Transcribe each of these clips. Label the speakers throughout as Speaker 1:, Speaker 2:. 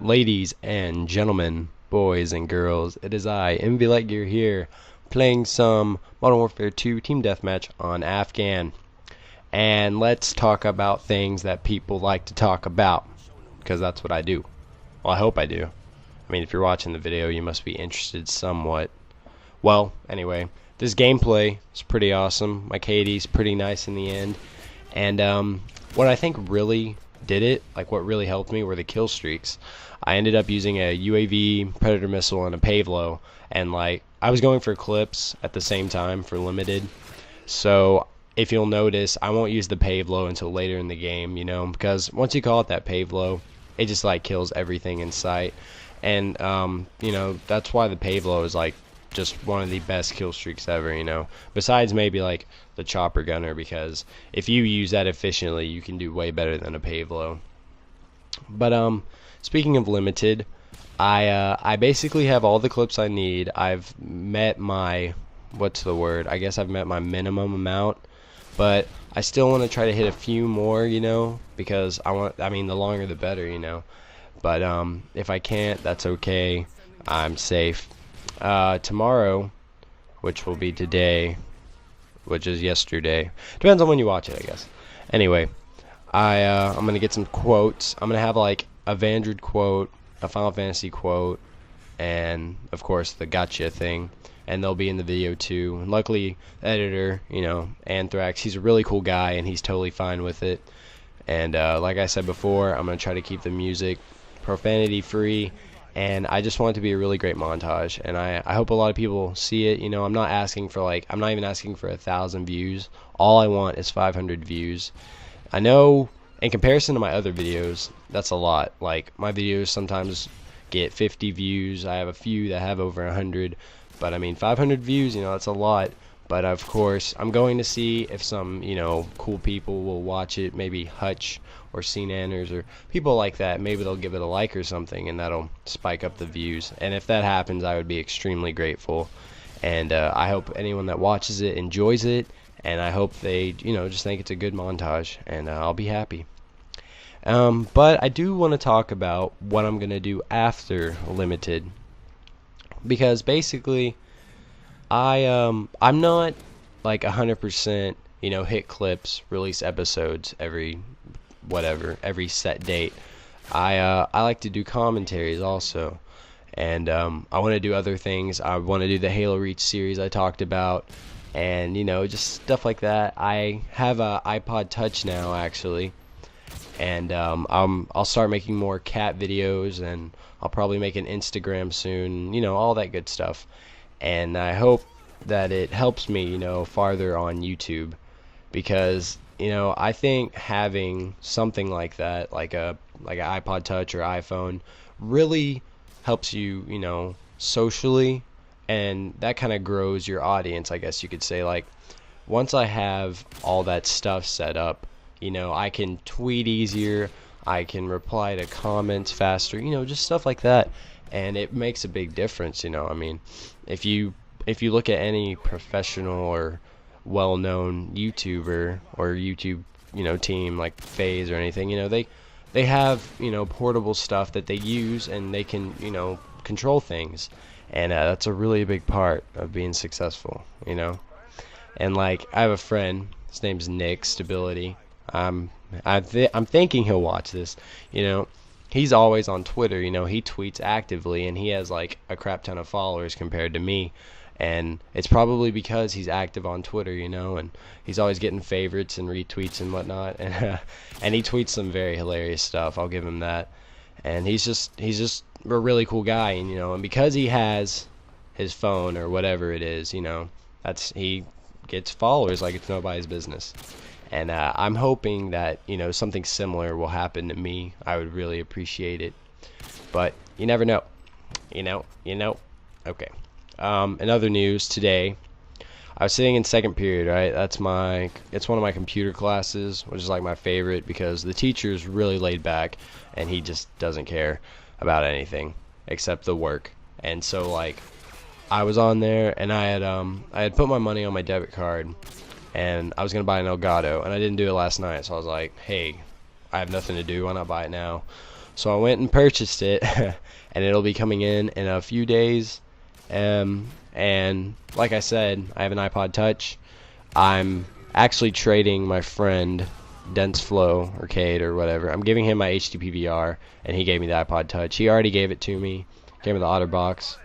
Speaker 1: Ladies and gentlemen, boys and girls, it is I, MV Lightgear here, playing some Modern Warfare 2 Team Deathmatch on Afghan. And let's talk about things that people like to talk about, because that's what I do. Well, I hope I do. I mean, if you're watching the video, you must be interested somewhat. Well, anyway, this gameplay is pretty awesome. My KD's pretty nice in the end. And what I think really did it, like what really helped me, were the kill streaks. I ended up using a UAV, Predator missile, and a Pavlo, and like I was going for clips at the same time for limited. So if you'll notice, I won't use the Pavlo until later in the game, you know, because once you call it that Pavlo, it just like kills everything in sight. And you know, that's why the Pavlo is like just one of the best kill streaks ever, you know, besides maybe like the chopper gunner, because if you use that efficiently, you can do way better than a Pavlo. But speaking of limited, I basically have all the clips I need. I've met my, what's the word, I guess I've met my minimum amount, but I still want to try to hit a few more, you know, because I mean the longer the better, you know. But if I can't, that's okay, I'm safe. Tomorrow, which will be today, which is yesterday, depends on when you watch it, I guess. Anyway, I'm gonna get some quotes. I'm gonna have like a Vandred quote, a Final Fantasy quote, and of course the gotcha thing, and they'll be in the video too. And luckily, the editor, you know, Anthrax, he's a really cool guy and he's totally fine with it. And like I said before, I'm gonna try to keep the music profanity free, and I just want it to be a really great montage, and I hope a lot of people see it. You know, I'm not even asking for 1,000 views. All I want is 500 views. I know in comparison to my other videos, that's a lot. Like, my videos sometimes get 50 views. I have a few that have over 100, but I mean 500 views, you know, that's a lot. But of course, I'm going to see if some, you know, cool people will watch it, maybe Hutch or CNanners or people like that. Maybe they'll give it a like or something, and that'll spike up the views. And if that happens, I would be extremely grateful. And I hope anyone that watches it enjoys it, and I hope they, you know, just think it's a good montage, and I'll be happy. But I do want to talk about what I'm gonna do after Limited, because basically I'm not like 100%, you know, hit clips, release episodes every set date. I like to do commentaries also, and I want to do other things. I want to do the Halo Reach series I talked about, and you know, just stuff like that. I have a iPod Touch now actually, and I'll start making more cat videos, and I'll probably make an Instagram soon, you know, all that good stuff. And I hope that it helps me, you know, farther on YouTube, because you know, I think having something like that, like an iPod Touch or iPhone, really helps you, you know, socially, and that kind of grows your audience, I guess you could say. Like, once I have all that stuff set up, you know, I can tweet easier, I can reply to comments faster, you know, just stuff like that, and it makes a big difference, you know. I mean, if you look at any professional or well-known YouTuber or YouTube, you know, team like FaZe or anything, you know, they have, you know, portable stuff that they use, and they can, you know, control things, and that's a really big part of being successful, you know. And like, I have a friend, his name's Nick Stability. I'm thinking he'll watch this, you know. He's always on Twitter, you know, he tweets actively, and he has like a crap ton of followers compared to me. And it's probably because he's active on Twitter, you know, and he's always getting favorites and retweets and whatnot, and he tweets some very hilarious stuff, I'll give him that. And he's just a really cool guy, and you know, and because he has his phone or whatever it is, you know, he gets followers like it's nobody's business. And I'm hoping that, you know, something similar will happen to me. I would really appreciate it, but you never know, you know. Okay. In other news, today I was sitting in second period, right? It's one of my computer classes, which is like my favorite, because the teacher's really laid back and he just doesn't care about anything except the work. And so like, I was on there, and I had put my money on my debit card, and I was gonna buy an Elgato, and I didn't do it last night, so I was like, hey, I have nothing to do, why not buy it now? So I went and purchased it, and it'll be coming in a few days. And like I said, I have an iPod Touch. I'm actually trading my friend Dense Flow or Cade or whatever. I'm giving him my HDPVR, and he gave me the iPod Touch. He already gave it to me. Gave me the OtterBox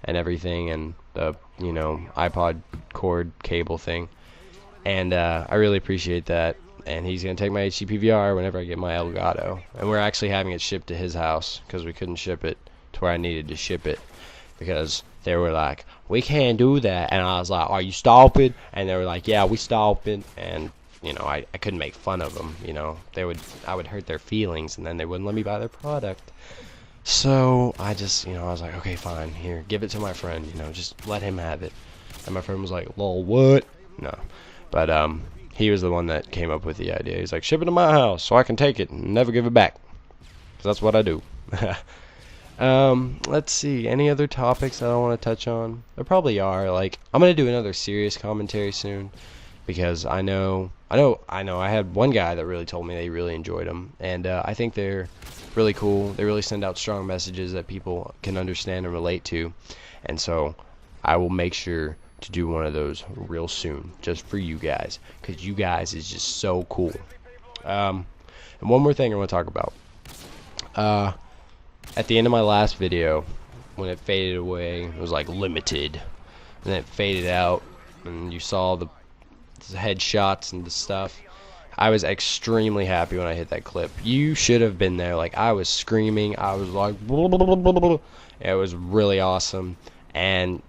Speaker 1: and everything, and the iPod cord cable thing. And I really appreciate that. And he's gonna take my HDPVR whenever I get my Elgato. And we're actually having it shipped to his house because we couldn't ship it to where I needed to ship it because they were like, we can't do that. And I was like, are you stupid? And they were like, yeah, we stupid. And I couldn't make fun of them. I would hurt their feelings, and then they wouldn't let me buy their product. So I just, I was like, okay, fine, here, give it to my friend, just let him have it. And my friend was like, lol, what? No, but he was the one that came up with the idea. He's like, ship it to my house so I can take it and never give it back. 'Cause that's what I do. Let's see, any other topics that I want to touch on? There probably are. Like, I'm gonna do another serious commentary soon, because I know I had one guy that really told me they really enjoyed them, and I think they're really cool. They really send out strong messages that people can understand and relate to, and so I will make sure to do one of those real soon, just for you guys, because you guys is just so cool. And one more thing I want to talk about. At the end of my last video, when it faded away, it was like limited, and then it faded out, and you saw the headshots and the stuff. I was extremely happy when I hit that clip. You should have been there. Like, I was screaming. I was like, blah, blah, blah, blah, blah. It was really awesome. And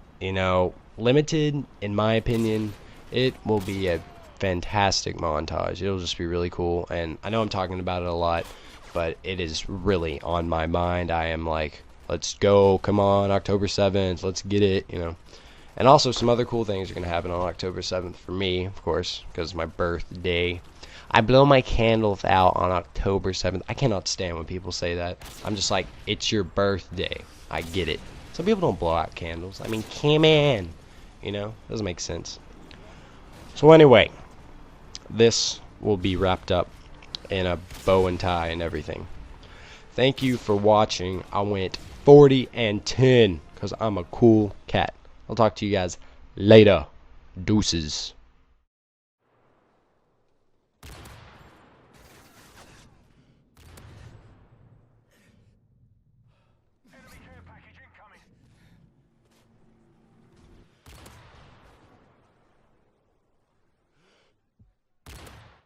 Speaker 1: limited, in my opinion, it will be a fantastic montage. It'll just be really cool. And I know I'm talking about it a lot, but it is really on my mind. I am like, let's go, come on, October 7th, let's get it, And also some other cool things are going to happen on October 7th for me, of course, because it's my birthday. I blow my candles out on October 7th. I cannot stand when people say that. I'm just like, it's your birthday. I get it. Some people don't blow out candles. I mean, come on. Doesn't make sense. So anyway, this will be wrapped up in a bow and tie and everything. Thank you for watching. I went 40 and 10 because I'm a cool cat. I'll talk to you guys later. Deuces.